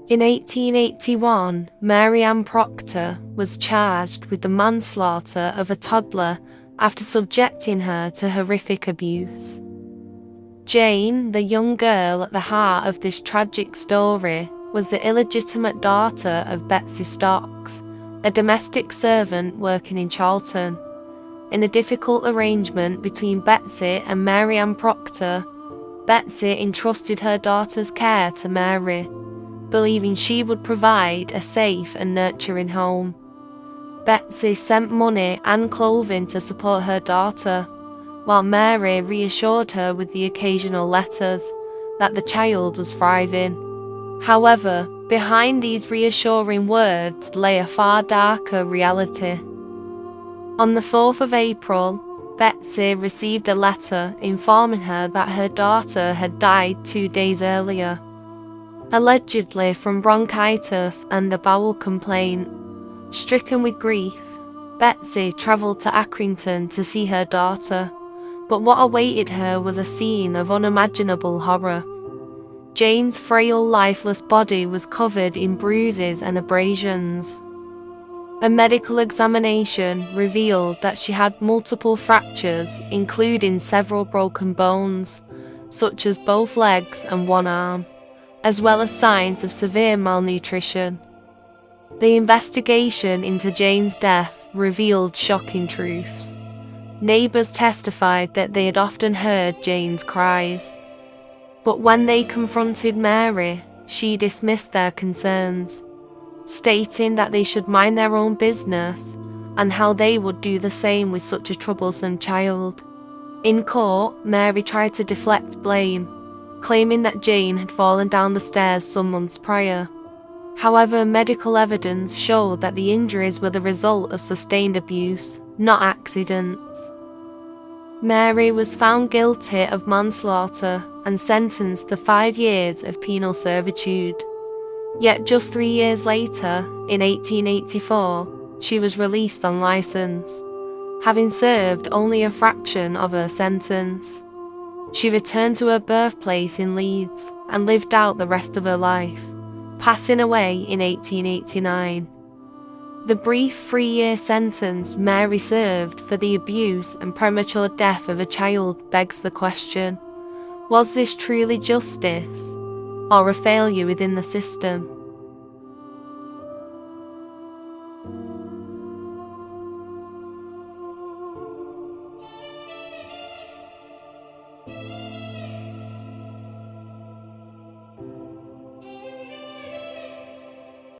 In 1881, Mary Ann Proctor was charged with the manslaughter of a toddler after subjecting her to horrific abuse. Jane, the young girl at the heart of this tragic story, was the illegitimate daughter of Betsy Stocks, a domestic servant working in Charlton. In a difficult arrangement between Betsy and Mary Ann Proctor, Betsy entrusted her daughter's care to Mary, believing she would provide a safe and nurturing home. Betsy sent money and clothing to support her daughter, while Mary reassured her with the occasional letters that the child was thriving. However, behind these reassuring words lay a far darker reality. On the 4th of April, Betsy received a letter informing her that her daughter had died 2 days earlier, allegedly from bronchitis and a bowel complaint. Stricken with grief, Betsy travelled to Accrington to see her daughter, but what awaited her was a scene of unimaginable horror. Jane's frail, lifeless body was covered in bruises and abrasions. A medical examination revealed that she had multiple fractures, including several broken bones, such as both legs and one arm, as well as signs of severe malnutrition. The investigation into Jane's death revealed shocking truths. Neighbours testified that they had often heard Jane's cries, but when they confronted Mary, she dismissed their concerns, stating that they should mind their own business and how they would do the same with such a troublesome child. In court, Mary tried to deflect blame, claiming that Jane had fallen down the stairs some months prior. However, medical evidence showed that the injuries were the result of sustained abuse, not accidents. Mary was found guilty of manslaughter and sentenced to 5 years of penal servitude. Yet just 3 years later, in 1884, she was released on licence, having served only a fraction of her sentence. She returned to her birthplace in Leeds and lived out the rest of her life, passing away in 1889. The brief 3-year sentence Mary served for the abuse and premature death of a child begs the question: was this truly justice, or a failure within the system?